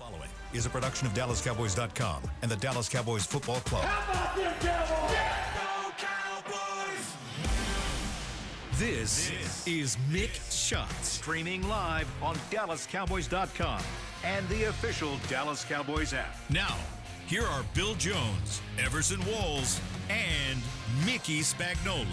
Following is a production of DallasCowboys.com and the Dallas Cowboys Football Club. How about them Cowboys? Go Cowboys! This is Mick Shots. Streaming live on DallasCowboys.com and the official Dallas Cowboys app. Now, here are Bill Jones, Everson Walls, and Mickey Spagnola.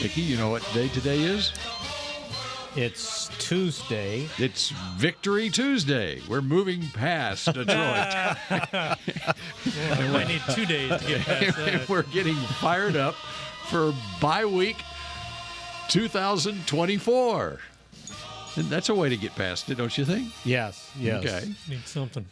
Mickey, you know what day today is? It's Tuesday. It's Victory Tuesday. We're moving past Detroit. I need 2 days to get past that. We're getting fired up for bye week 2024. And that's a way to get past it, don't you think? Yes. Okay. Need something.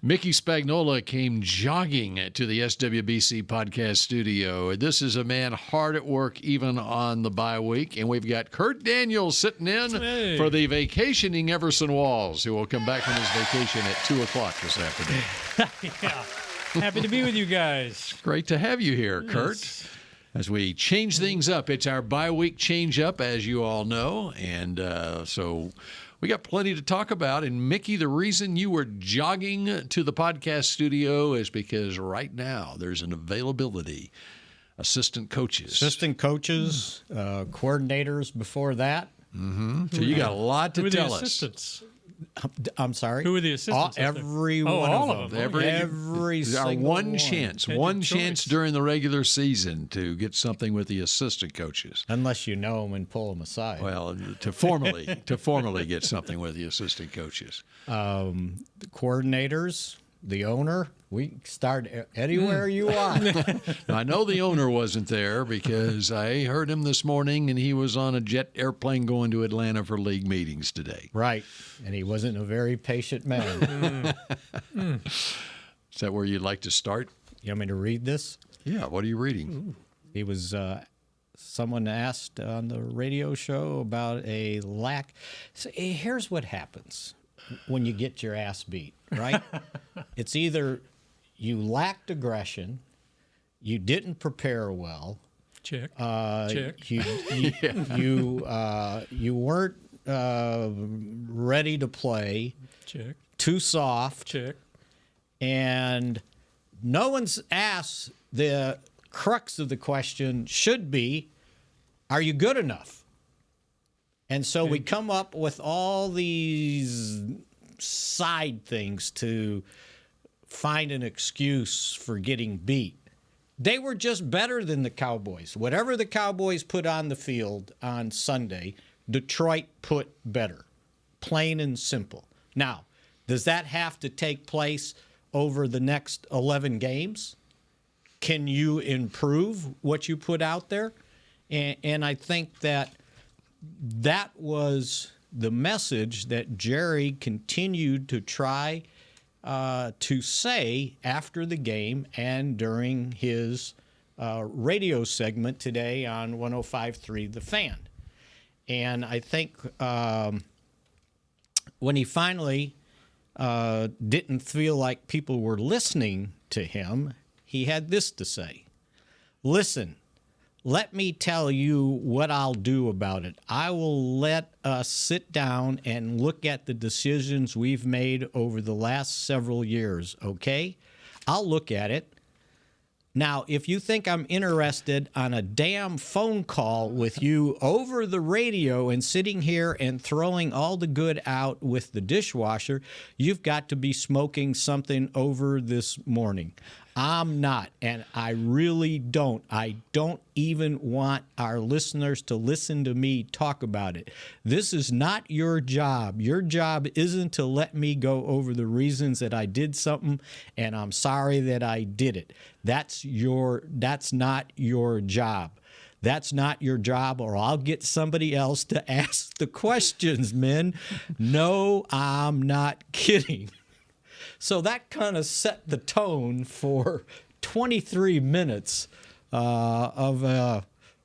Mickey Spagnola came jogging to the SWBC podcast studio. This is a man hard at work even on the bye week. And we've got Kurt Daniels sitting in for the vacationing Everson Walls, who will come back from his vacation at 2 o'clock this afternoon. Yeah. Happy to be with you guys. Great to have you here, Kurt. As we change things up, it's our bye week change up, as you all know. And so we got plenty to talk about. And Mickey, the reason you were jogging to the podcast studio is because right now there's an availability. Assistant coaches, coordinators before that. Mm-hmm. So you got a lot to tell us. Assistants? I'm sorry? Who are the assistants? Every one all of them. Every single one one. chance. And One your chance choice. during the regular season to get something with the assistant coaches. Unless you know them and pull them aside. Well, to formally get something with the assistant coaches. The coordinators, the owner, we start anywhere you want. Now, I know the owner wasn't there because I heard him this morning and he was on a jet airplane going to Atlanta for league meetings today. Right. And he wasn't a very patient man. Is that where you'd like to start? You want me to read this? Yeah, what are you reading? He was, someone asked on the radio show about a lack. So here's what happens when you get your ass beat, right? It's either you lacked aggression, you didn't prepare well, Check. you weren't ready to play, Check. too soft, Check. and no one's asked. The crux of the question should be, are you good enough? And so we come up with all these side things to find an excuse for getting beat. They were just better than the Cowboys. Whatever the Cowboys put on the field on Sunday, Detroit put better. Plain and simple. Now, does that have to take place over the next 11 games? Can you improve what you put out there? And I think that was the message that Jerry continued to try to say after the game and during his radio segment today on 105.3 The Fan. And I think when he finally didn't feel like people were listening to him, he had this to say. Listen, let me tell you what I'll do about it. I will let us sit down and look at the decisions we've made over the last several years, okay? I'll look at it. Now, if you think I'm interested on a damn phone call with you over the radio and sitting here and throwing all the good out with the dishwasher, you've got to be smoking something over this morning. I'm not, and I really don't. I don't even want our listeners to listen to me talk about it. This is not your job. Your job isn't to let me go over the reasons that I did something, and I'm sorry that I did it. That's not your job. That's not your job, or I'll get somebody else to ask the questions, men. No, I'm not kidding. So that kind of set the tone for 23 minutes of a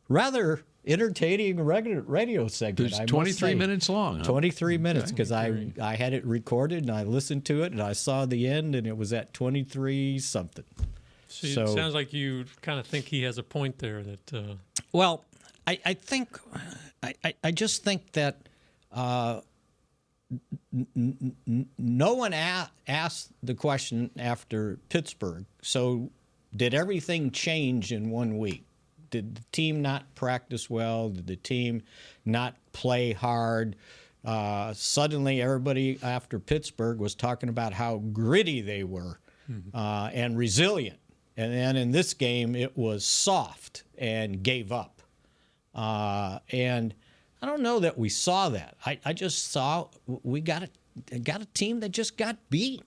rather entertaining radio segment. It's 23 minutes long. Huh? 23 minutes, because I had it recorded and I listened to it and I saw the end and it was at 23 something. So it sounds like you kind of think he has a point there. That well, I think I just think that no one asked the question after Pittsburgh. So did everything change in 1 week? Did the team not practice well? Did the team not play hard? Suddenly, everybody after Pittsburgh was talking about how gritty they were and resilient. And then in this game, it was soft and gave up. And I don't know that we saw that. I just saw we got a team that just got beat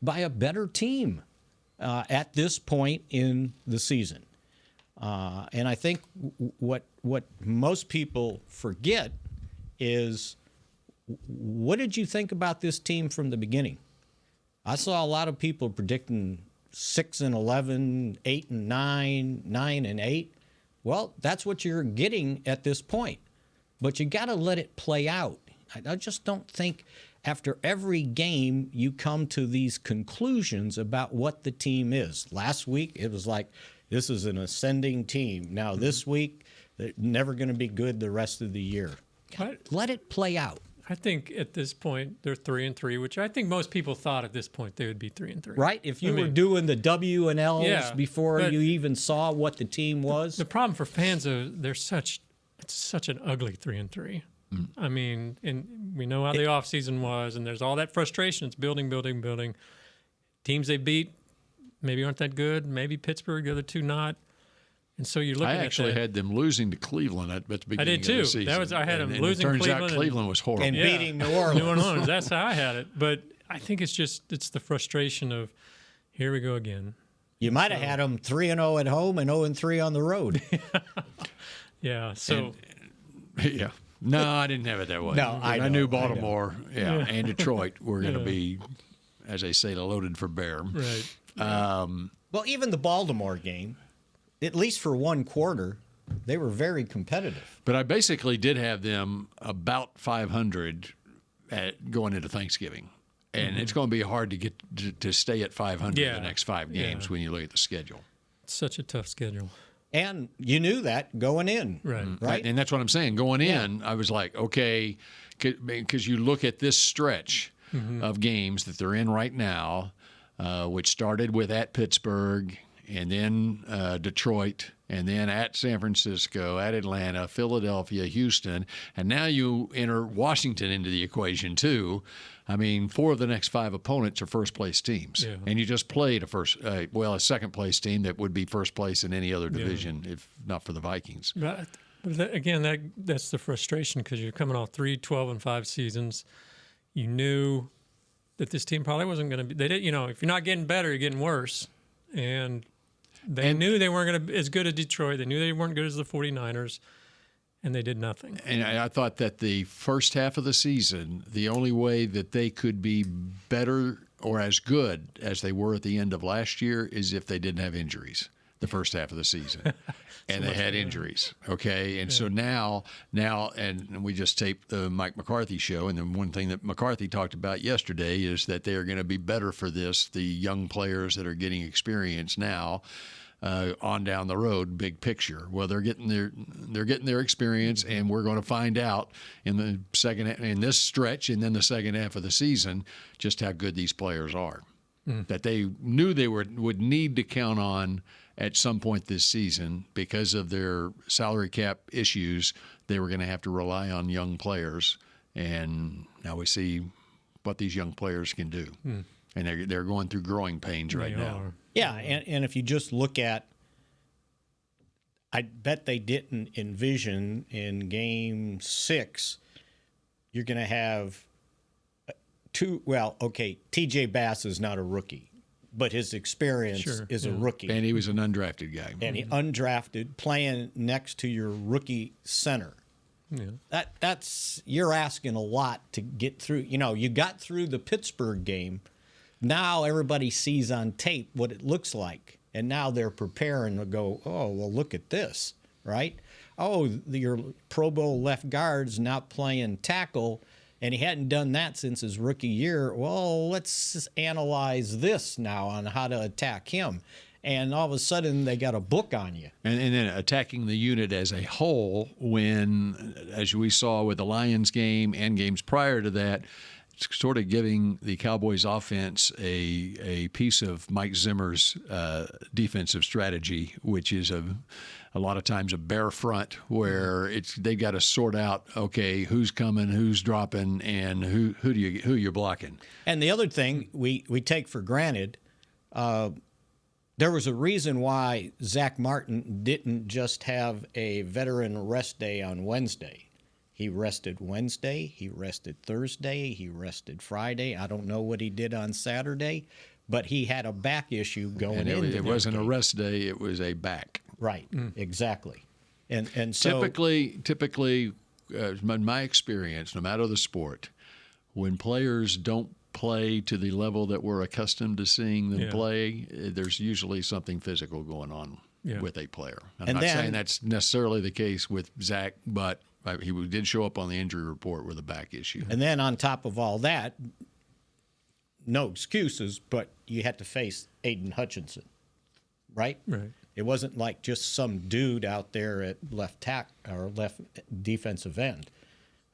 by a better team at this point in the season. And I think what most people forget is, what did you think about this team from the beginning? I saw a lot of people predicting 6-11, 8-9, 9-8. Well, that's what you're getting at this point. But you got to let it play out. I just don't think after every game you come to these conclusions about what the team is. Last week, it was like, this is an ascending team. Now, this week, they're never going to be good the rest of the year. Let it play out. I think at this point they're 3-3, which I think most people thought at this point they would be 3-3. Right? If you were doing the W and L's before you even saw what the team was. The problem for fans is it's such an ugly 3-3. I mean, and we know how the offseason was, and there's all that frustration. It's building. Teams they beat maybe aren't that good. Maybe Pittsburgh, the other two not. And so you're looking at I actually had them losing to Cleveland at the beginning of the season. I had them losing Cleveland. It turns out Cleveland was horrible. And beating New Orleans. That's how I had it. But I think it's the frustration of, here we go again. You might have had them 3-0 at home and 0-3 on the road. Yeah. So. Yeah. No, I didn't have it that way. No, I knew Baltimore and Detroit were going to be, as they say, loaded for bear. Right. Well, even the Baltimore game, at least for one quarter, they were very competitive. But I basically did have them about 500 going into Thanksgiving. And it's going to be hard to get to stay at 500 the next 5 games when you look at the schedule. It's such a tough schedule. And you knew that going in. Right? And that's what I'm saying. Going in, I was like, okay, because you look at this stretch of games that they're in right now, which started with at Pittsburgh and then Detroit and then at San Francisco, at Atlanta, Philadelphia, Houston, and now you enter Washington into the equation too. I mean, 4 of the next 5 opponents are first-place teams, and you just played a second-place team that would be first place in any other division if not for the Vikings. But again, that's the frustration, because you're coming off 3 12-5 seasons. You knew that this team probably wasn't going to be. They did, if you're not getting better, you're getting worse, and they knew they weren't going to be as good as Detroit. They knew they weren't good as the 49ers. And they did nothing. And I thought that the first half of the season, the only way that they could be better or as good as they were at the end of last year is if they didn't have injuries the first half of the season. And they had injuries, okay? And so now, and we just taped the Mike McCarthy show, and then one thing that McCarthy talked about yesterday is that they are going to be better for this, the young players that are getting experience now, on down the road, big picture. Well, they're getting their experience, and we're going to find out in this stretch and then the second half of the season just how good these players are. That they knew they would need to count on at some point this season because of their salary cap issues. They were going to have to rely on young players, and now we see what these young players can do. And they're going through growing pains right now. Yeah, and if you just look at, I bet they didn't envision in Game 6 you're going to have T.J. Bass is not a rookie, but his experience is a rookie. And he was an undrafted guy. And he undrafted, playing next to your rookie center. Yeah. That's you're asking a lot to get through. You got through the Pittsburgh game. Now everybody sees on tape what it looks like. And now they're preparing to go, oh, well, look at this, right? Oh, your Pro Bowl left guard's not playing tackle, and he hadn't done that since his rookie year. Well, let's analyze this now on how to attack him. And all of a sudden, they got a book on you. And then attacking the unit as a whole when, as we saw with the Lions game and games prior to that, it's sort of giving the Cowboys offense a piece of Mike Zimmer's defensive strategy, which is a lot of times a bare front where they've got to sort out, okay, who's coming, who's dropping, and who you're blocking. And the other thing we take for granted, there was a reason why Zach Martin didn't just have a veteran rest day on Wednesday. He rested Wednesday, he rested Thursday, he rested Friday. I don't know what he did on Saturday, but he had a back issue going into it wasn't a rest day, it was a back. Right, exactly. And so typically, in my experience, no matter the sport, when players don't play to the level that we're accustomed to seeing them play, there's usually something physical going on with a player. I'm not saying that's necessarily the case with Zach, but he did show up on the injury report with a back issue. And then on top of all that, no excuses, but you had to face Aiden Hutchinson, right? Right. It wasn't like just some dude out there at left defensive end.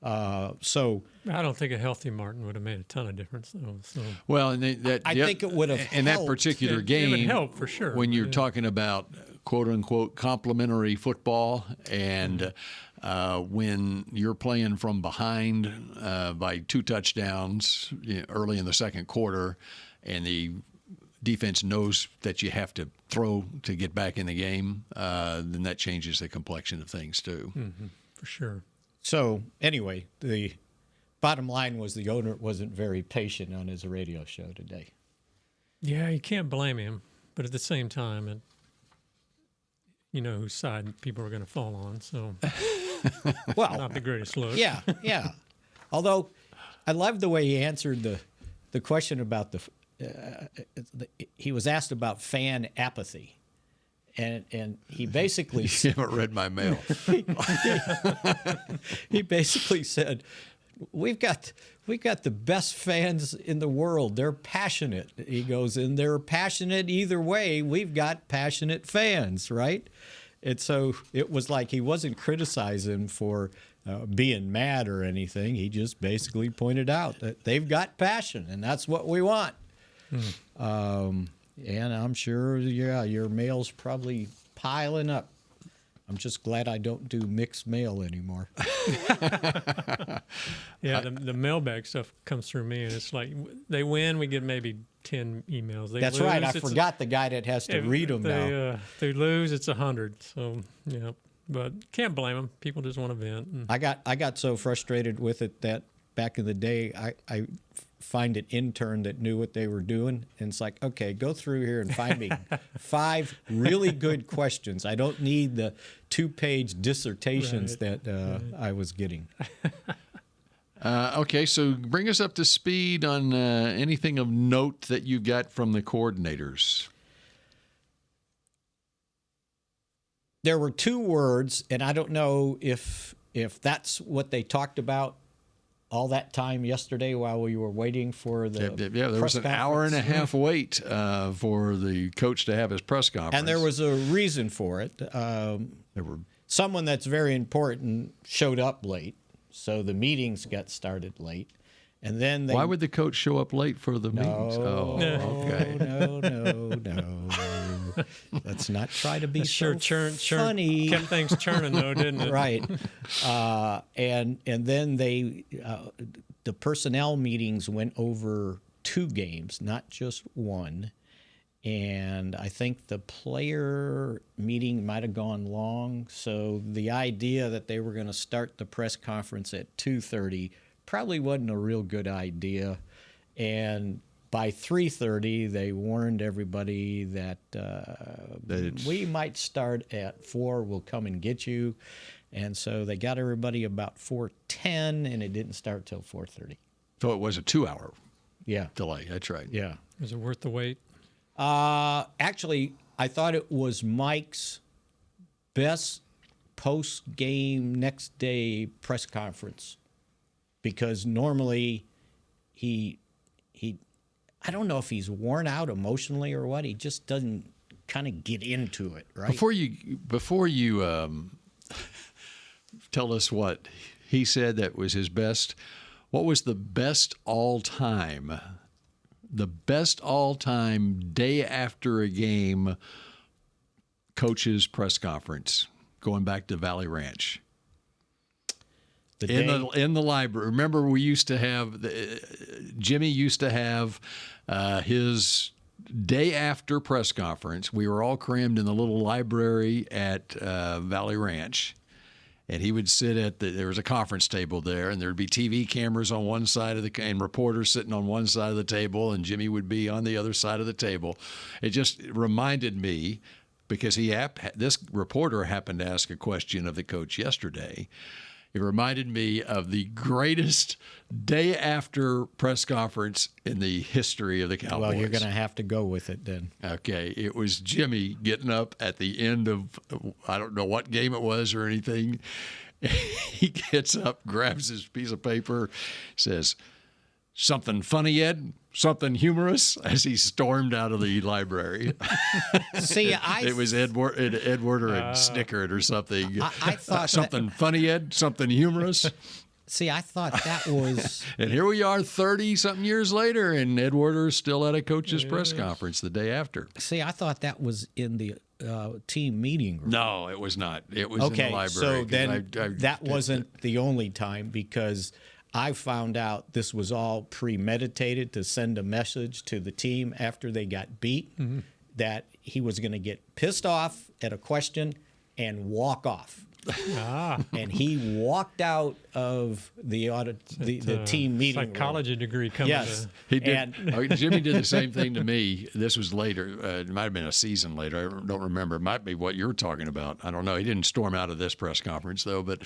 So I don't think a healthy Martin would have made a ton of difference, though. So. Well, and I think it would have in that particular game. It would help for sure. When you're talking about quote unquote complementary football, and when you're playing from behind by 2 touchdowns early in the second quarter, and the defense knows that you have to throw to get back in the game, then that changes the complexion of things too. Mm-hmm. For sure. So anyway, the bottom line was the owner wasn't very patient on his radio show today. Yeah, you can't blame him, but at the same time, you know whose side people are going to fall on. So, well, not the greatest look. Yeah. Although I loved the way he answered the question about he was asked about fan apathy. And he basically you haven't read my mail. He basically said, "We've got the best fans in the world. They're passionate." He goes, "And they're passionate either way. We've got passionate fans, right?" And so it was like he wasn't criticizing for being mad or anything. He just basically pointed out that they've got passion, and that's what we want. And I'm sure, your mail's probably piling up. I'm just glad I don't do mixed mail anymore. Yeah, the mailbag stuff comes through me, and it's like they win, we get maybe 10 emails. They That's lose, right. I forgot the guy that has to read them now. They lose, it's 100. So, yeah. But can't blame them. People just want to vent. I got so frustrated with it that back in the day, I find an intern that knew what they were doing, and it's like, okay, go through here and find me 5 really good questions. I don't need the 2-page dissertations that I was getting. Okay, so bring us up to speed on anything of note that you got from the coordinators. There were 2 words, and I don't know if that's what they talked about all that time yesterday while we were waiting for the there was an hour and a half wait for the coach to have his press conference. And there was a reason for it. Someone that's very important showed up late, so the meetings got started late. And then why would the coach show up late for the meetings? Oh, okay. No. Let's not try to be funny. Kept things churning, though, didn't it? Right. And then the personnel meetings went over 2 games, not just 1. And I think the player meeting might have gone long. So the idea that they were going to start the press conference at 2:30 probably wasn't a real good idea. And by 3:30, they warned everybody that we might start at 4. We'll come and get you. And so they got everybody about 4:10, and it didn't start till 4:30. So it was a 2-hour delay. That's right. Yeah. Was it worth the wait? Actually, I thought it was Mike's best post-game next day press conference, because normally he I don't know if he's worn out emotionally or what. He just doesn't kind of get into it, right? Before you tell us what he said that was his best, what was the best all-time day after a game coach's press conference going back to Valley Ranch? In the library. Remember, we used to have Jimmy used to have his day after press conference. We were all crammed in the little library at Valley Ranch, and he would sit there was a conference table there, and there'd be TV cameras on one side of and reporters sitting on one side of the table, and Jimmy would be on the other side of the table. It just reminded me, because this reporter happened to ask a question of the coach yesterday. It reminded me of the greatest day after press conference in the history of the Cowboys. Well, you're going to have to go with it then. Okay. It was Jimmy getting up at the end of, I don't know what game it was or anything. He gets up, grabs his piece of paper, says, "Something funny, Ed? Something humorous?" as he stormed out of the library. See, it was Edward had snickered or something. I thought something funny, Ed? Something humorous? See, I thought that was... And here we are 30-something years later, and Ed Werder's still at a coach's press conference the day after. See, I thought that was in the team meeting room. No, it was not. It was in the library. So then that wasn't the only time, because I found out this was all premeditated to send a message to the team after they got beat, that he was going to get pissed off at a question and walk off. And he walked out of the team meeting psychology room. Degree coming. Yes, he did. Jimmy did the same thing to me. This was later. It might have been a season later. I don't remember. It might be what you're talking about. I don't know. He didn't storm out of this press conference though. But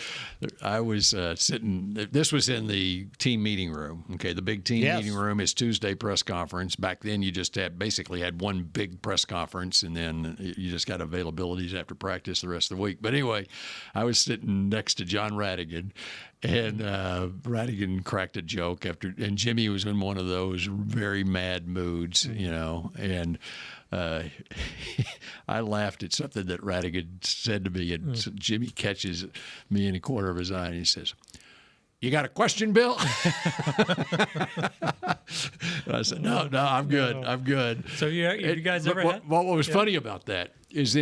I was sitting. This was in the team meeting room. Okay, the big team meeting room is Tuesday press conference. Back then, you just basically had one big press conference, and then you just got availabilities after practice the rest of the week. But anyway, I was sitting next to John Radigan, and Radigan cracked a joke and Jimmy was in one of those very mad moods, and I laughed at something that Radigan said to me, and so Jimmy catches me in the corner of his eye, and he says, "You got a question, Bill?" I said, "No, I'm good. I'm good." So you guys ever had? What was funny about that is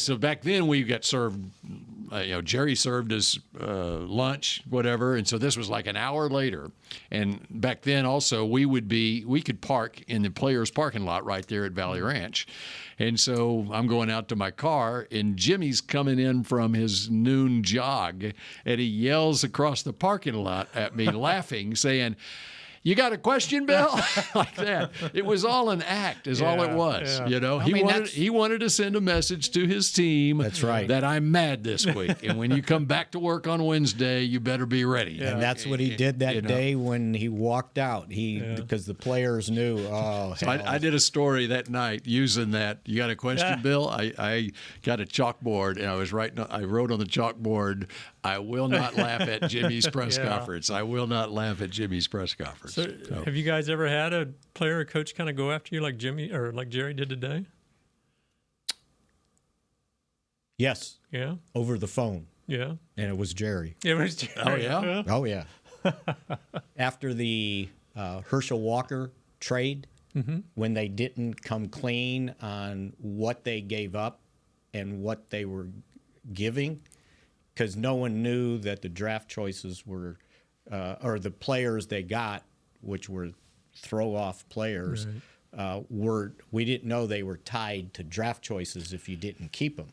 so back then we got served. Jerry served us lunch, whatever, and so this was like an hour later. And back then, also, we could park in the players' parking lot right there at Valley Ranch. And so I'm going out to my car, and Jimmy's coming in from his noon jog, and he yells across the parking lot at me, laughing, saying, "You got a question, Bill?" Like that. It was all an act, is all it was. Yeah. He wanted to send a message to his team. That's right. That I'm mad this week, and when you come back to work on Wednesday, you better be ready. Yeah. And that's what he did that day when he walked out. Because the players knew. Oh, so I did a story that night using that. "You got a question, Bill?" I got a chalkboard, and I wrote on the chalkboard, "I will not laugh at Jimmy's press conference. I will not laugh at Jimmy's press conference." So, have you guys ever had a player or coach kind of go after you like Jimmy or like Jerry did today? Yes. Yeah. Over the phone. Yeah. And it was Jerry. It was Jerry. Oh, yeah? Oh, yeah. After the Herschel Walker trade, when they didn't come clean on what they gave up and what they were giving, because no one knew that the draft choices were, or the players they got, which were throw-off players, we didn't know they were tied to draft choices if you didn't keep them.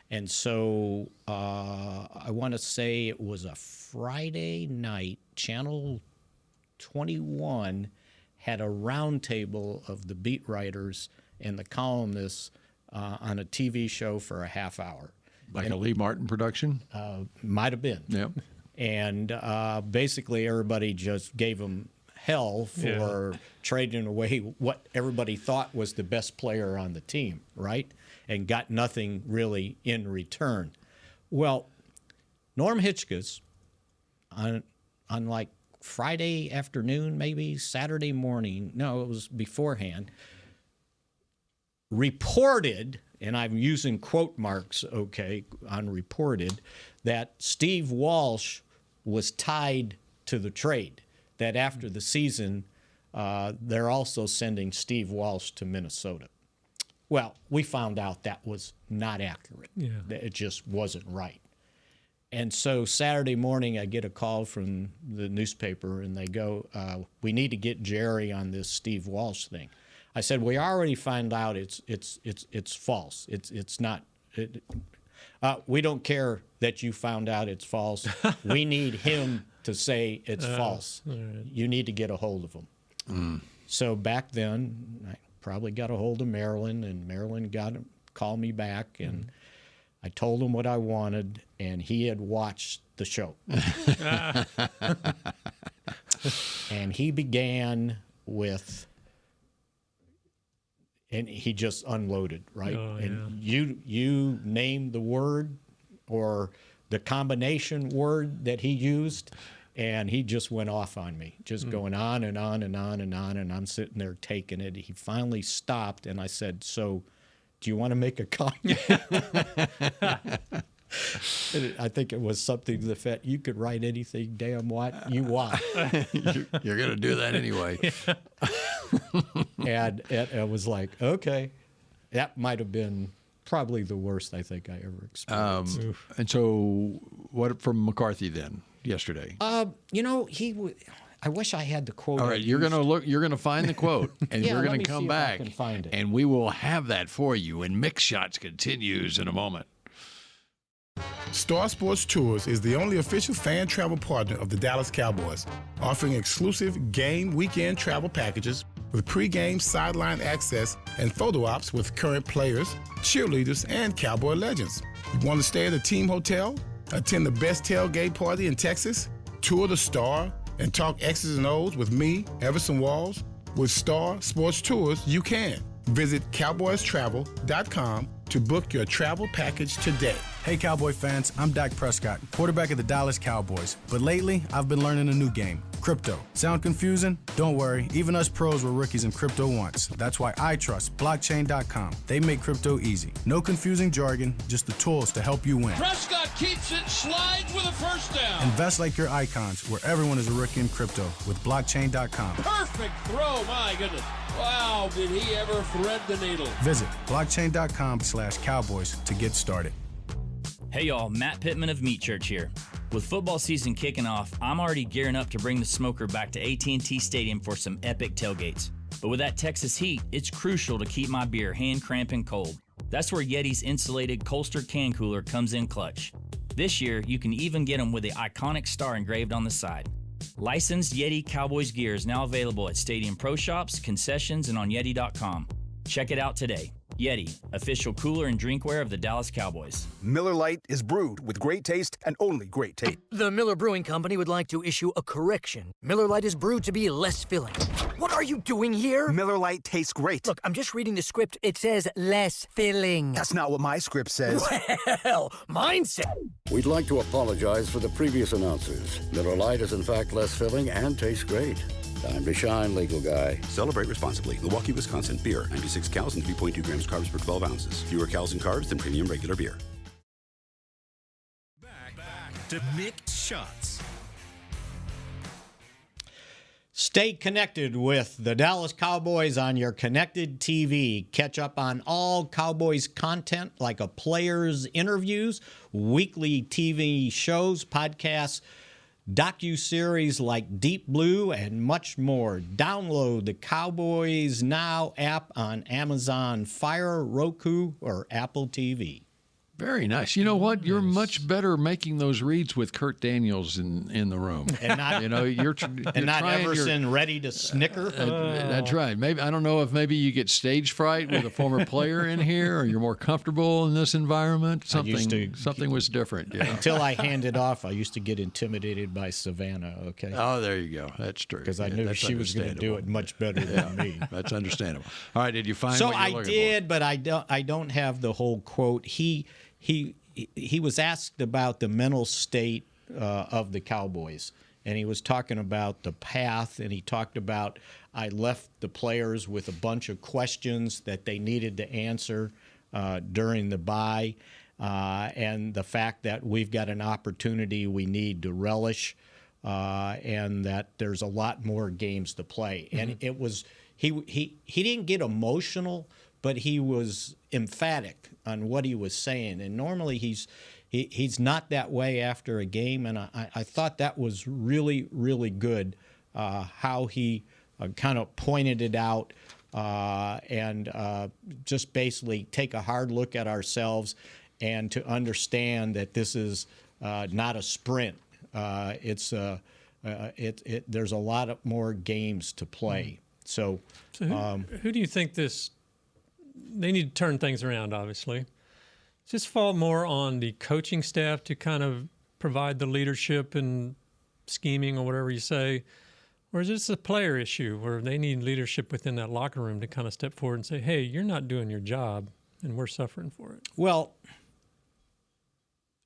And so I want to say it was a Friday night, Channel 21 had a roundtable of the beat writers and the columnists on a TV show for a half hour. Like a Lee Martin production? Might have been. Yep. And basically everybody just gave them hell for trading away what everybody thought was the best player on the team, right? And got nothing really in return. Well, Norm Hitchcock, on like Friday afternoon, maybe Saturday morning, no, it was beforehand, reported, and I'm using quote marks, okay, on reported, that Steve Walsh was tied to the trade, that after the season, they're also sending Steve Walsh to Minnesota. Well, we found out that was not accurate. Yeah. It just wasn't right. And so Saturday morning, I get a call from the newspaper, and they go, we need to get Jerry on this Steve Walsh thing. I said, we already found out it's false. It's not. We don't care that you found out it's false. We need him to say it's false. Right. You need to get a hold of him. Mm. So back then, I probably got a hold of Maryland, and Maryland called me back, and I told him what I wanted, and he had watched the show. And he began with, and he just unloaded, right? Oh, yeah. And you name the word or the combination word that he used, and he just went off on me, just going on and on and on and on, and I'm sitting there taking it. He finally stopped, and I said, so do you want to make a comment? I think it was something to the effect, you could write anything damn what you want. You're going to do that anyway. And it was like, okay, that might have been probably the worst I think I ever experienced. And so what from McCarthy then yesterday? I wish I had the quote. All right, you're going to find the quote, and we're going to come back, and we will have that for you. And Mick Shots continues in a moment. Star Sports Tours is the only official fan travel partner of the Dallas Cowboys, offering exclusive game weekend travel packages with pre-game sideline access and photo ops with current players, cheerleaders, and Cowboy legends. You want to stay at a team hotel, attend the best tailgate party in Texas, tour the Star, and talk X's and O's with me, Everson Walls? With Star Sports Tours, you can. Visit cowboystravel.com to book your travel package today. Hey Cowboy fans, I'm Dak Prescott, quarterback of the Dallas Cowboys. But lately, I've been learning a new game, crypto. Sound confusing? Don't worry, even us pros were rookies in crypto once. That's why I trust blockchain.com. They make crypto easy. No confusing jargon, just the tools to help you win. Prescott keeps it, slides with a first down. Invest like your icons, where everyone is a rookie in crypto with blockchain.com. Perfect throw, my goodness. Wow, did he ever thread the needle? Visit blockchain.com/Cowboys to get started. Hey y'all, Matt Pittman of Meat Church here. With football season kicking off, I'm already gearing up to bring the smoker back to AT&T Stadium for some epic tailgates. But with that Texas heat, it's crucial to keep my beer hand cramping cold. That's where Yeti's insulated Colster can cooler comes in clutch. This year, you can even get them with the iconic star engraved on the side. Licensed Yeti Cowboys gear is now available at Stadium Pro Shops, concessions, and on Yeti.com. Check it out today. Yeti, official cooler and drinkware of the Dallas Cowboys. Miller Lite is brewed with great taste and only great taste. The Miller Brewing Company would like to issue a correction. Miller Lite is brewed to be less filling. What are you doing here? Miller Lite tastes great. Look, I'm just reading the script. It says less filling. That's not what my script says. Well, mine says... We'd like to apologize for the previous announcers. Miller Lite is in fact less filling and tastes great. Time to shine, legal guy. Celebrate responsibly. Milwaukee, Wisconsin. Beer. 96 calories and 3.2 grams carbs per 12 ounces. Fewer calories and carbs than premium regular beer. Back to Mick Shots. Stay connected with the Dallas Cowboys on your connected TV. Catch up on all Cowboys content like a player's interviews, weekly TV shows, podcasts, docu-series like Deep Blue, and much more. Download the Cowboys Now app on Amazon Fire, Roku, or Apple TV. Very nice. You know what? You're much better making those reads with Kurt Daniels in the room. And not, you're and not trying Everson ready to snicker. That's right. Maybe I don't know if maybe you get stage fright with a former player in here, or you're more comfortable in this environment. Something was different. Yeah. Until I handed off, I used to get intimidated by Savannah. Okay. Oh, there you go. That's true. Because I knew she was going to do it much better than me. That's understandable. All right. Did you find? So what you're looking for? but I don't have the whole quote. He was asked about the mental state of the Cowboys, and he was talking about the path, and he talked about I left the players with a bunch of questions that they needed to answer during the bye, and the fact that we've got an opportunity we need to relish, and that there's a lot more games to play. And it was he didn't get emotional, but he was emphatic on what he was saying. And normally he's not that way after a game, and I thought that was really, really good, how he kind of pointed it out and just basically take a hard look at ourselves and to understand that this is not a sprint. There's a lot more games to play. So who do you think they need to turn things around, obviously. Does this fall more on the coaching staff to kind of provide the leadership and scheming or whatever you say? Or is this a player issue where they need leadership within that locker room to kind of step forward and say, hey, you're not doing your job and we're suffering for it? Well,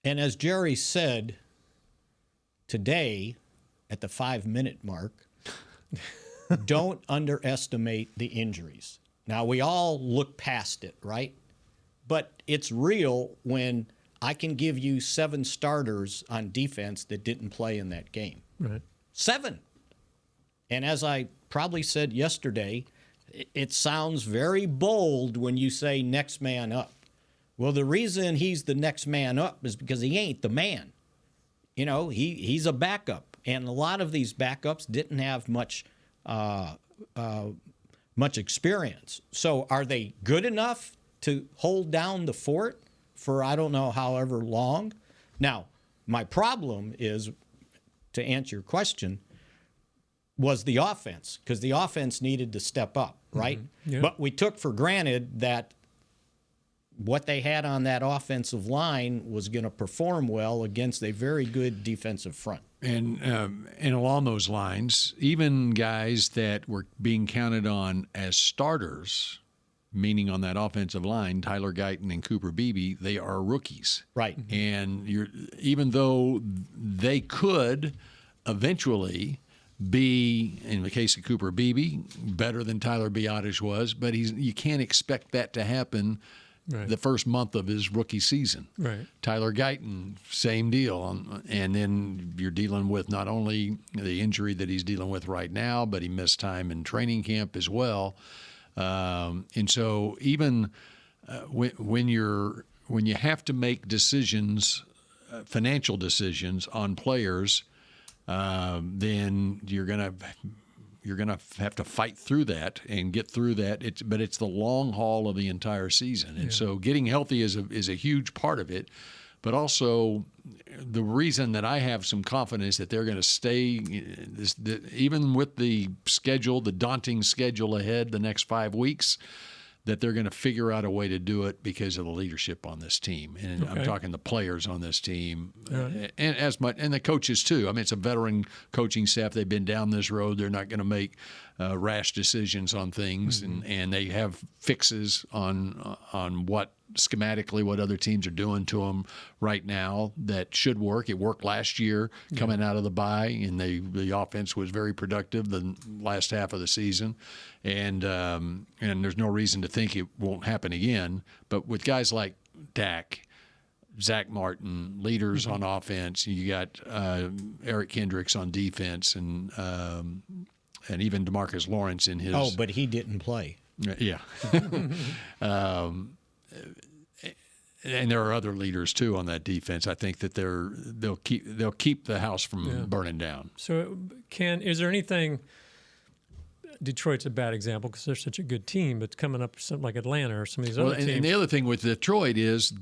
and as Jerry said today at the 5-minute mark, don't underestimate the injuries. Now, we all look past it, right? But it's real when I can give you 7 starters on defense that didn't play in that game. Right. 7. And as I probably said yesterday, it sounds very bold when you say next man up. Well, the reason he's the next man up is because he ain't the man. You know, he's a backup. And a lot of these backups didn't have much experience. So are they good enough to hold down the fort for I don't know however long? Now, my problem is, to answer your question, was the offense, because the offense needed to step up, right? Yeah. But we took for granted that what they had on that offensive line was going to perform well against a very good defensive front. And along those lines, even guys that were being counted on as starters, meaning on that offensive line, Tyler Guyton and Cooper Beebe, they are rookies. Right. And even though they could eventually be, in the case of Cooper Beebe, better than Tyler Biadasz was, but you can't expect that to happen the first month of his rookie season. Right. Tyler Guyton, same deal. And then you're dealing with not only the injury that he's dealing with right now, but he missed time in training camp as well. And so even when you have to make decisions, financial decisions on players, then you're gonna have to fight through that and get through that. But it's the long haul of the entire season, and so getting healthy is a huge part of it. But also, the reason that I have some confidence that they're going to stay, even with the schedule, the daunting schedule ahead, the next 5 weeks, that they're going to figure out a way to do it because of the leadership on this team. And I'm talking the players on this team, and the coaches too. I mean, it's a veteran coaching staff. They've been down this road. They're not going to make rash decisions on things, and they have fixes on what schematically what other teams are doing to them right now that should work. It worked last year coming out of the bye, and the offense was very productive the last half of the season, and there's no reason to think it won't happen again. But with guys like Dak, Zach Martin, leaders on offense, you got Eric Kendricks on defense, and even DeMarcus Lawrence in his. Oh, but he didn't play. Yeah. And there are other leaders too on that defense. I think that they'll keep the house from burning down. So, is there anything? Detroit's a bad example because they're such a good team, but coming up something like Atlanta or some of these other teams. And the other thing with Detroit is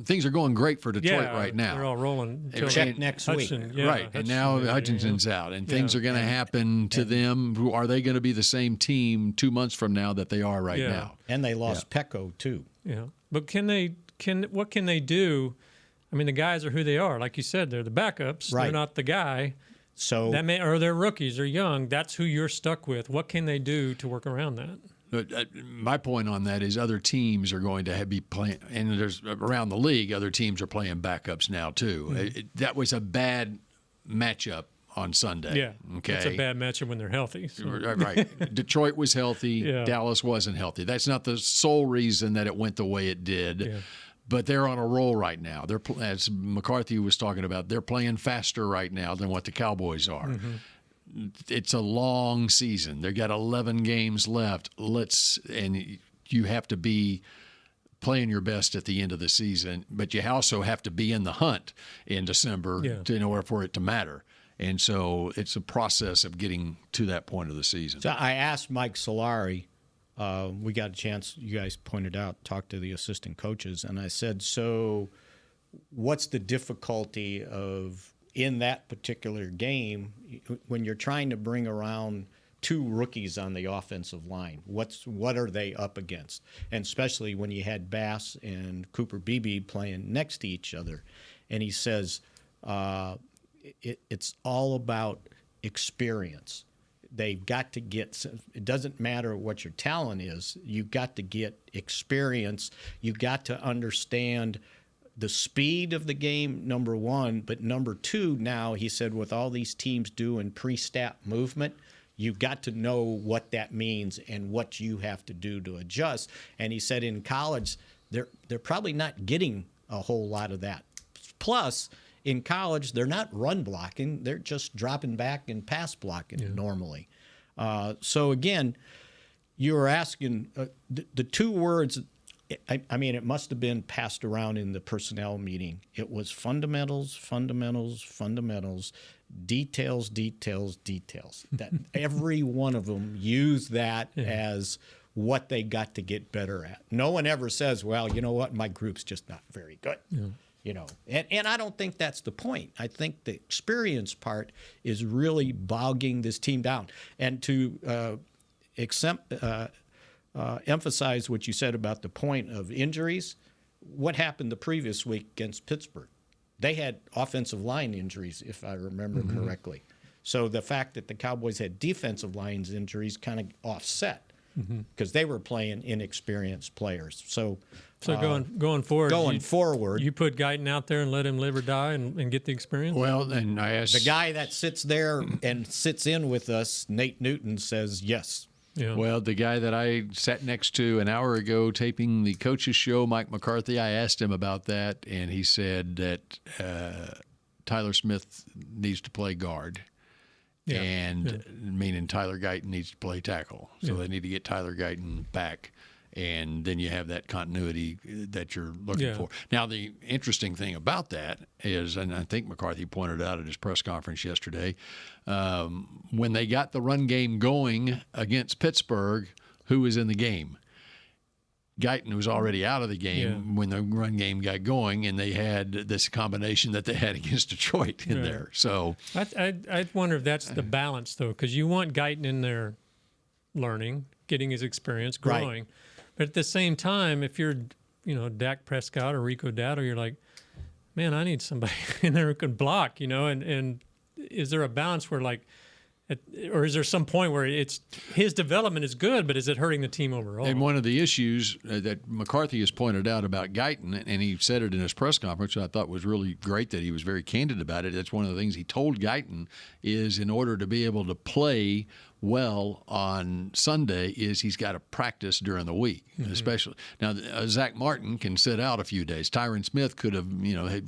things are going great for Detroit right now. They're all rolling. Check next week. Right. And now Hutchinson's out, and things are going to happen to them. Are they going to be the same team 2 months from now that they are right now? And they lost Pecco, too. Yeah. But what can they do? I mean, the guys are who they are. Like you said, they're the backups. Right. They're not the guy. So or they're rookies, they're young. That's who you're stuck with. What can they do to work around that? My point on that is other teams are going to be playing, and there's around the league, other teams are playing backups now too. Mm-hmm. That was a bad matchup on Sunday. Yeah, okay. It's a bad matchup when they're healthy. So. Right. Detroit was healthy. Dallas wasn't healthy. That's not the sole reason that it went the way it did. Yeah. But they're on a roll right now. As McCarthy was talking about, they're playing faster right now than what the Cowboys are. Mm-hmm. It's a long season. They've got 11 games left. And you have to be playing your best at the end of the season, but you also have to be in the hunt in December in order for it to matter. And so it's a process of getting to that point of the season. So I asked Mike Solari. We got a chance, you guys pointed out, talk to the assistant coaches, and I said, so what's the difficulty of, in that particular game, when you're trying to bring around two rookies on the offensive line? What are they up against? And especially when you had Bass and Cooper Beebe playing next to each other. And he says, it's all about experience. They've got to get – it doesn't matter what your talent is. You've got to get experience. You've got to understand the speed of the game, number one. But number two, now, he said, with all these teams doing pre-snap movement, you've got to know what that means and what you have to do to adjust. And he said in college, they're probably not getting a whole lot of that. Plus – in college, they're not run blocking. They're just dropping back and pass blocking normally. So, again, you were asking the two words, I mean, it must have been passed around in the personnel meeting. It was fundamentals, fundamentals, fundamentals, details, details, details. That every one of them used that as what they got to get better at. No one ever says, well, you know what, my group's just not very good. Yeah. You know, and I don't think that's the point. I think the experience part is really bogging this team down. And to emphasize what you said about the point of injuries, what happened the previous week against Pittsburgh? They had offensive line injuries, if I remember correctly. So the fact that the Cowboys had defensive lines injuries kind of offset because they were playing inexperienced players. So going forward, you put Guyton out there and let him live or die and get the experience. Well, and I asked the guy that sits there and sits in with us, Nate Newton, says yes. Yeah. Well, the guy that I sat next to an hour ago taping the coaches show, Mike McCarthy, I asked him about that, and he said that Tyler Smith needs to play guard. Meaning Tyler Guyton needs to play tackle. So they need to get Tyler Guyton back, and then you have that continuity that you're looking for. Now, the interesting thing about that is, and I think McCarthy pointed out at his press conference yesterday, when they got the run game going against Pittsburgh, who was in the game? Guyton was already out of the game when the run game got going, and they had this combination that they had against Detroit in there. So I wonder if that's the balance, though, because you want Guyton in there learning, getting his experience, growing. Right. But at the same time, if you're, Dak Prescott or Rico Dowdle, you're like, man, I need somebody in there who can block, and is there a balance where, like, or is there some point where it's his development is good, but is it hurting the team overall? And one of the issues that McCarthy has pointed out about Guyton, and he said it in his press conference, I thought was really great that he was very candid about it. That's one of the things he told Guyton is in order to be able to play well on Sunday is he's got to practice during the week, especially. Now, Zach Martin can sit out a few days. Tyron Smith could have,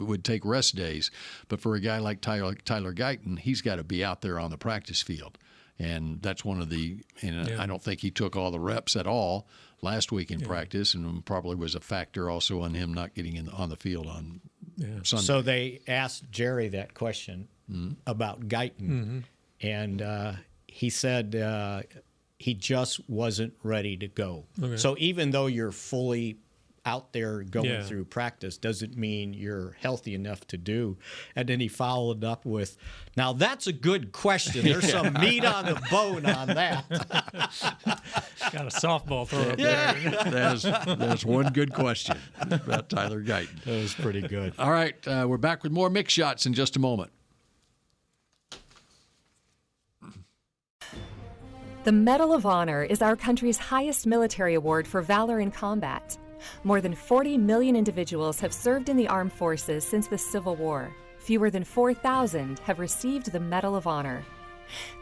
would take rest days. But for a guy like Tyler Guyton, he's got to be out there on the practice field. And that's one of the I don't think he took all the reps at all last week in practice, and probably was a factor also on him not getting on the field on Sunday. So they asked Jerry that question about Guyton, and he said He just wasn't ready to go. Okay. So even though you're fully out there going Yeah. through practice doesn't mean you're healthy enough to do. And then he followed up with, now that's a good question. There's some meat on the bone on that. Got a softball throw up Yeah. That's one good question about Tyler Guyton. That was pretty good. All right, we're back with more Mick Shots in just a moment. The Medal of Honor is our country's highest military award for valor in combat. More than 40 million individuals have served in the armed forces since the Civil War. Fewer than 4,000 have received the Medal of Honor.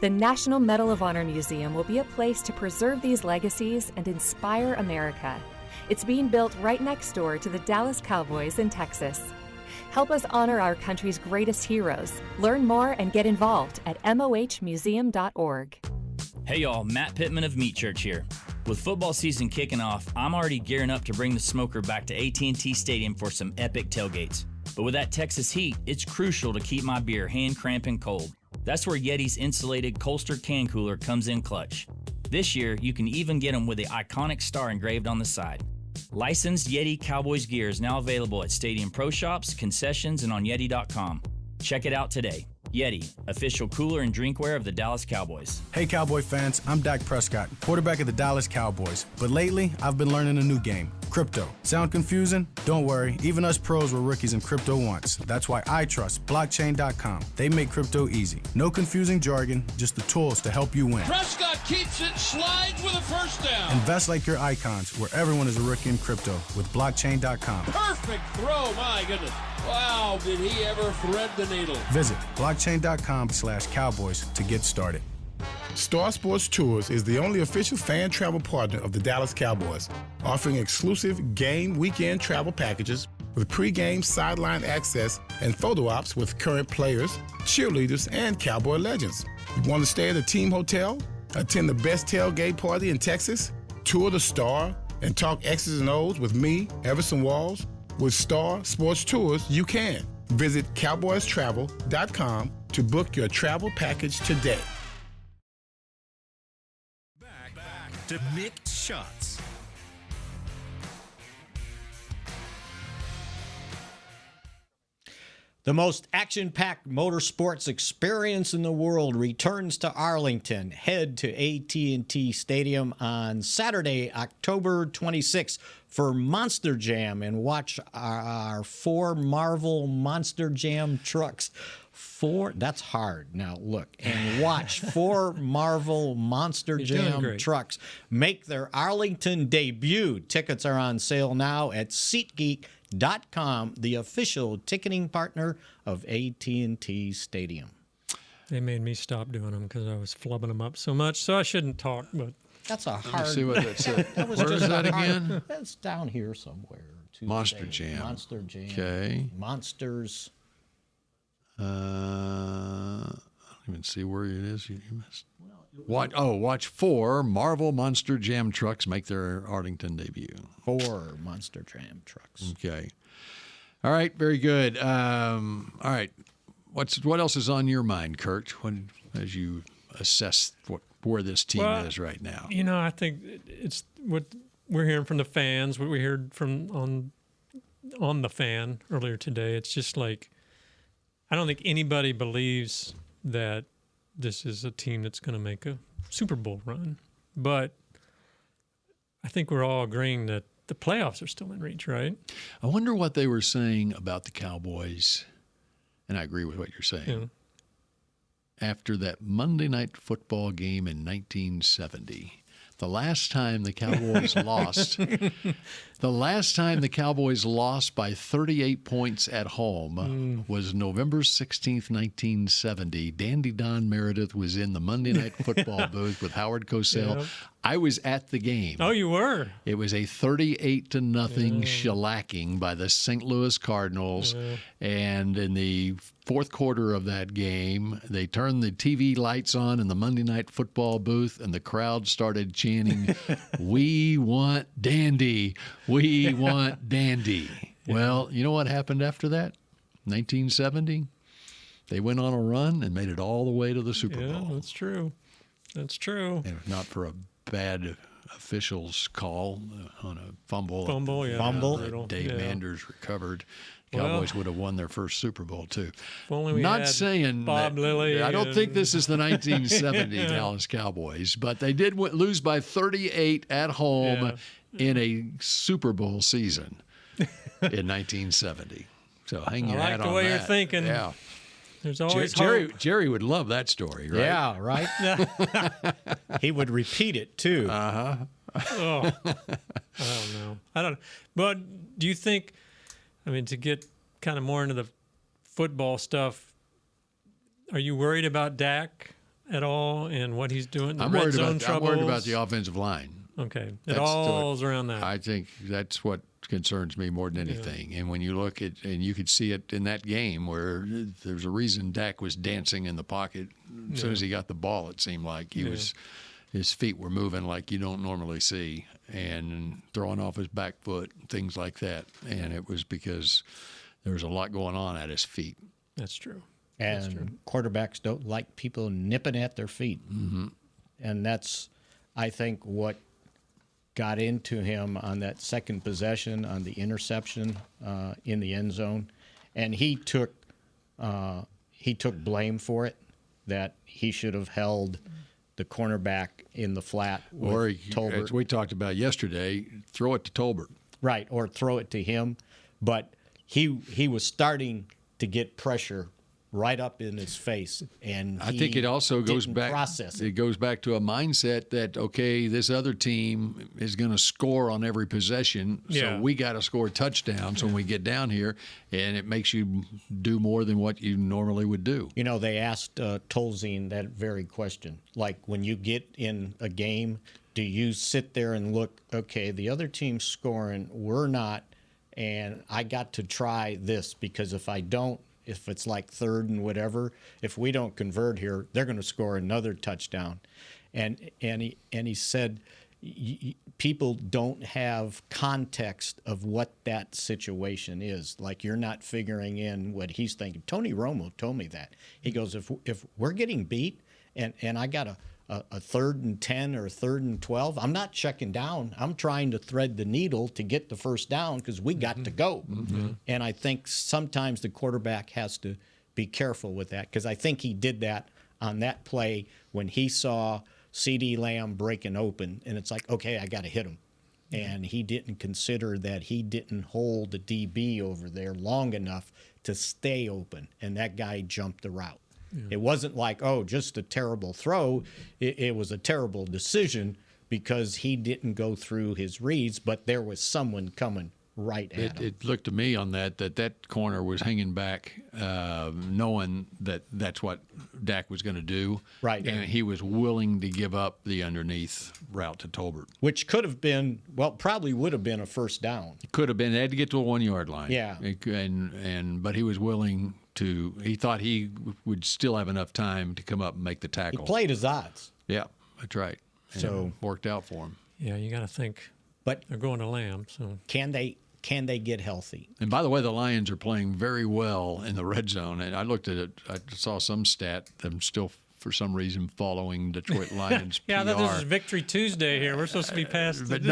The National Medal of Honor Museum will be a place to preserve these legacies and inspire America. It's being built right next door to the Dallas Cowboys in Texas. Help us honor our country's greatest heroes. Learn more and get involved at mohmuseum.org. Hey y'all, Matt Pittman of Meat Church here. With football season kicking off, I'm already gearing up to bring the smoker back to AT&T Stadium for some epic tailgates. But with that Texas heat, it's crucial to keep my beer hand cramping cold. That's where Yeti's insulated Colster can cooler comes in clutch. This year, you can even get them with the iconic star engraved on the side. Licensed Yeti Cowboys gear is now available at Stadium Pro Shops, concessions, and on Yeti.com. Check it out today. Yeti, official cooler and drinkware of the Dallas Cowboys. Hey Cowboy fans, I'm Dak Prescott, quarterback of the Dallas Cowboys. But lately, I've been learning a new game, crypto. Sound confusing? Don't worry, even us pros were rookies in crypto once. That's why I trust blockchain.com. They make crypto easy. No confusing jargon, just the tools to help you win. Prescott keeps it, slides with a first down. Invest like your icons, where everyone is a rookie in crypto with blockchain.com. Perfect throw, my goodness. Wow, did he ever thread the needle. Visit blockchain.com/Cowboys to get started. Star Sports Tours is the only official fan travel partner of the Dallas Cowboys, offering exclusive game weekend travel packages with pre-game sideline access and photo ops with current players, cheerleaders, and Cowboy legends. You want to stay at a team hotel, attend the best tailgate party in Texas, tour the Star, and talk X's and O's with me, Everson Walls? With Star Sports Tours, you can. Visit cowboystravel.com to book your travel package today. Back to Mick Shots. The most action-packed motorsports experience in the world returns to Arlington. Head to AT&T Stadium on Saturday, October 26th for Monster Jam and watch our 4 Marvel Monster Jam trucks. That's hard. Now look and watch 4 Marvel Monster Jam trucks make their Arlington debut. Tickets are on sale now at SeatGeek.com, the official ticketing partner of AT&T Stadium. They made me stop doing them because I was flubbing them up so much, so I shouldn't talk, but... That's a hard... Let's see what that said. That was Where just is that hard, again? That's down here somewhere. Monster Jam. Monster Jam. Okay. Monsters. I don't even see where it is. You missed. Watch 4 Marvel Monster Jam trucks make their Arlington debut. 4 Monster Jam trucks. Okay. All right. Very good. All right. What else is on your mind, Kurt, as you assess where this team is right now? You know, I think it's what we're hearing from the fans, what we heard from on the fan earlier today. It's just like, I don't think anybody believes that this is a team that's going to make a Super Bowl run. But I think we're all agreeing that the playoffs are still in reach, right? I wonder what they were saying about the Cowboys, and I agree with what you're saying. Yeah. After that Monday Night Football game in 1970. The last time the Cowboys lost, by 38 points at home was November 16th, 1970. Dandy Don Meredith was in the Monday Night Football booth with Howard Cosell. Yep. I was at the game. Oh, you were? It was a 38-0 shellacking by the St. Louis Cardinals. Yeah. And in the fourth quarter of that game, they turned the TV lights on in the Monday Night Football booth, and the crowd started chanting, "We want Dandy. We want Dandy." Yeah. Well, you know what happened after that? 1970, they went on a run and made it all the way to the Super Bowl. Yeah, that's true. That's true. And if not for a bad officials call on a fumble. Fumble. That Dave Manders recovered. Cowboys would have won their first Super Bowl, too. If only we Not had saying Bob that, Lilly. I don't think this is the 1970 Dallas Cowboys, but they did lose by 38 at home in a Super Bowl season in 1970. So hang your hat on that. I like the way you're thinking. Yeah. There's always hope. Jerry would love that story, right? Yeah, right? He would repeat it, too. Oh, I don't know. But do you think, to get kind of more into the football stuff, are you worried about Dak at all and what he's doing? I'm worried about the offensive line. Okay. It all's around that. I think that's what concerns me more than anything. And when you look at, and you could see it in that game where there's a reason Dak was dancing in the pocket. As soon as he got the ball, it seemed like his feet were moving like you don't normally see, and throwing off his back foot, things like that. And it was because there was a lot going on at his feet. That's true. And quarterbacks don't like people nipping at their feet. Mm-hmm. And that's, I think, what got into him on that second possession on the interception in the end zone. And he took blame for it, that he should have held the cornerback in the flat with Tolbert. As we talked about yesterday, throw it to Tolbert. Right, or throw it to him. But he was starting to get pressure right up in his face, and I think it also goes back. Process it. It goes back to a mindset that this other team is going to score on every possession, so we got to score touchdowns when we get down here, and it makes you do more than what you normally would do. They asked Tolzien that very question. Like, when you get in a game, do you sit there and look, okay, the other team's scoring, we're not, and I got to try this, because if I don't, if it's like third and whatever, if we don't convert here, they're going to score another touchdown. And he said people don't have context of what that situation is. Like, you're not figuring in what he's thinking. Tony Romo told me that. He goes, if we're getting beat and I got a 3rd and 10 or 3rd and 12, I'm not checking down. I'm trying to thread the needle to get the first down because we got to go. Mm-hmm. And I think sometimes the quarterback has to be careful with that, because I think he did that on that play when he saw CeeDee Lamb breaking open, and it's like, okay, I got to hit him. And he didn't consider that he didn't hold the DB over there long enough to stay open, and that guy jumped the route. Yeah. It wasn't like, just a terrible throw. It was a terrible decision because he didn't go through his reads, but there was someone coming right at him. It looked to me on that corner was hanging back, knowing that that's what Dak was going to do. Right. And he was willing to give up the underneath route to Tolbert. Which could have been, probably would have been a first down. It could have been. They had to get to a 1 yard line. Yeah. But he was willing to, he thought he would still have enough time to come up and make the tackle. He played his odds. Yeah, that's right. And so it worked out for him. Yeah, you got to think. But they're going to Lamb, so can they get healthy? And by the way, the Lions are playing very well in the red zone. And I looked at it. I saw some stat. I'm still, for some reason, following Detroit Lions PR. I thought this was Victory Tuesday here. We're supposed to be past. But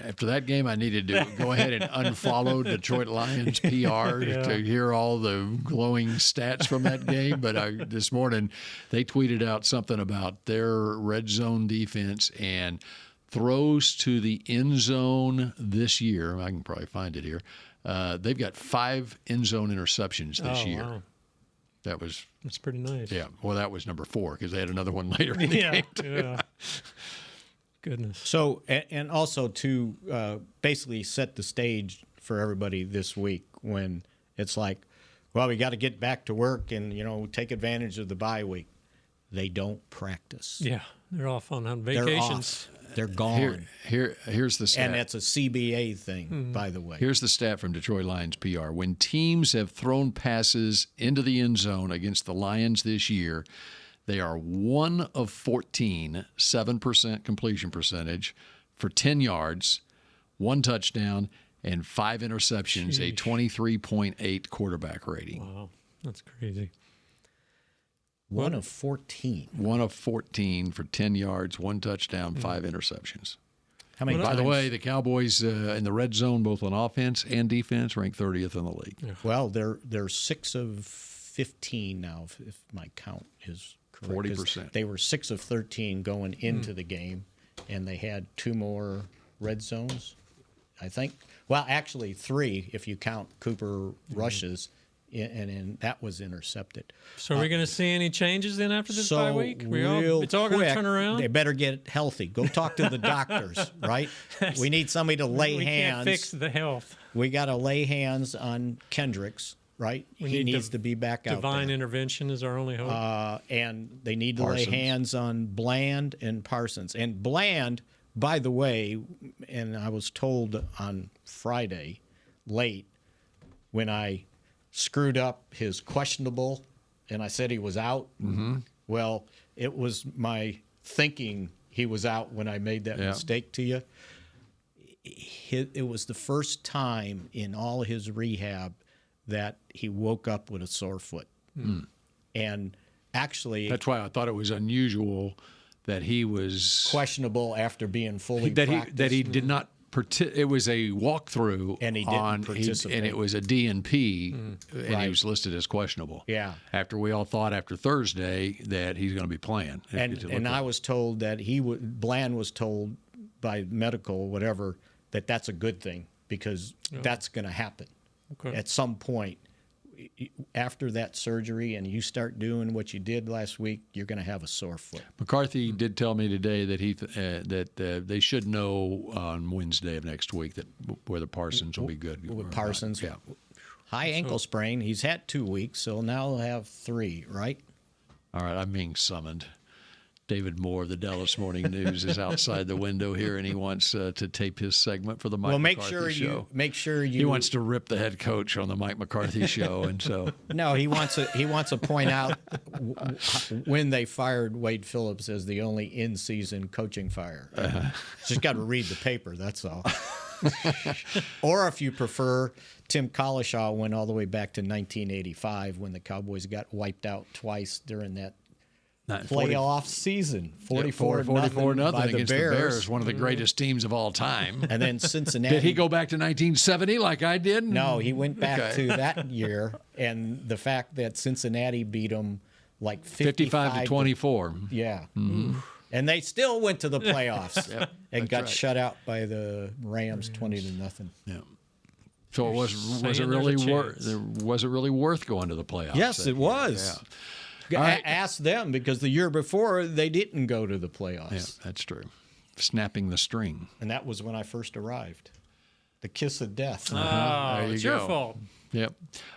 after that game, I needed to go ahead and unfollow Detroit Lions PR to hear all the glowing stats from that game. But this morning, they tweeted out something about their red zone defense and throws to the end zone this year. I can probably find it here. They've got 5 end zone interceptions this year. Wow. That's pretty nice. Yeah. Well, that was number 4 because they had another one later in the game. Yeah. Goodness. So, and also to basically set the stage for everybody this week, when it's like, well, we got to get back to work and, take advantage of the bye week. They don't practice. Yeah, they're off on vacations. They're gone. Here's the stat. And that's a CBA thing, by the way. Here's the stat from Detroit Lions PR. When teams have thrown passes into the end zone against the Lions this year, they are 1 of 14, 7% completion percentage for 10 yards, 1 touchdown, and 5 interceptions, a 23.8 quarterback rating. Wow, that's crazy. 1 of 14. 1 of 14 for 10 yards, 1 touchdown, 5 interceptions. How many By the times- way, the Cowboys in the red zone, both on offense and defense, ranked 30th in the league. Well, they're 6 of 15 now, if my count is correct. 40%. They were 6 of 13 going into the game, and they had 2 more red zones, I think. Well, actually 3 if you count Cooper rushes, and that was intercepted. So are we going to see any changes then after this So bye week? real It's all going to quick, turn around? They better get healthy. Go talk to the doctors, right? We need somebody to lay we hands. can't fix the health. We got to lay hands on Kendricks, right? He needs to be back out Divine there. intervention is our only hope. And they need to Parsons. lay hands on Bland and Parsons. And Bland, by the way, and I was told on Friday late when I screwed up his questionable and I said he was out. Mm-hmm. Well, it was my thinking he was out when I made that mistake to you. It was the first time in all his rehab that he woke up with a sore foot. And actually, That's why I thought it was unusual that he was questionable after being fully that practiced. he did not. It was a walkthrough, And he didn't participate. and it was a DNP, and Right. he was listed as questionable. Yeah. After we all thought after Thursday that he's going to be playing, And I was told that Bland was told by medical whatever that that's a good thing because that's going to happen at some point after that surgery, and you start doing what you did last week, you're going to have a sore foot. McCarthy did tell me today that they should know on Wednesday of next week that whether Parsons will be good. With or Parsons, not. high ankle sprain. He's had 2 weeks, so now he'll have 3, right? All right, I'm being summoned. David Moore of the Dallas Morning News is outside the window here, and he wants to tape his segment for the Mike McCarthy show. Make sure you. He wants to rip the head coach on the Mike McCarthy show, and so No, he wants to point out when they fired Wade Phillips as the only in-season coaching fire. Just got to read the paper. That's all. Or if you prefer, Tim Collishaw went all the way back to 1985 when the Cowboys got wiped out twice during that playoff season. 44 nothing by against the Bears, one of the greatest teams of all time. And then Cincinnati. Did he go back to 1970 like I did? No, he went back to that year, and the fact that Cincinnati beat them like 55 to 24. Yeah. Mm-hmm. And they still went to the playoffs and that's got right. shut out by the Rams 20-0. Yeah. So it was it Saying really there's a worth going to the playoffs? Yes, it was. Yeah. All right. Ask them, because the year before they didn't go to the playoffs. Yeah, that's true. Snapping the string. And that was when I first arrived. The kiss of death. Oh, There you it's your go. fault. Yep.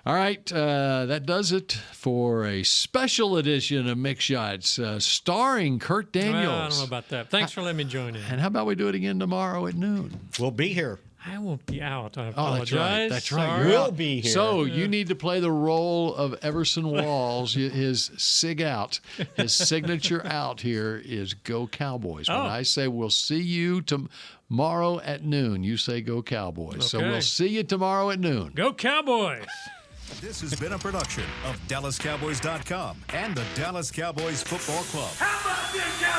All right. That does it for a special edition of Mick Shots starring Kurt Daniels. Well, I don't know about that. Thanks for letting me join in. And how about we do it again tomorrow at noon? We'll be here. I will be out. I Oh, that's apologize. right. That's right. Sorry. You're We'll out. be here. So you need to play the role of Everson Walls. His sig out, his signature out here is "Go Cowboys." When Oh. I say we'll see you tomorrow at noon, you say "Go Cowboys." So Okay. we'll see you tomorrow at noon. Go Cowboys! This has been a production of DallasCowboys.com and the Dallas Cowboys Football Club. How about this, Cowboys?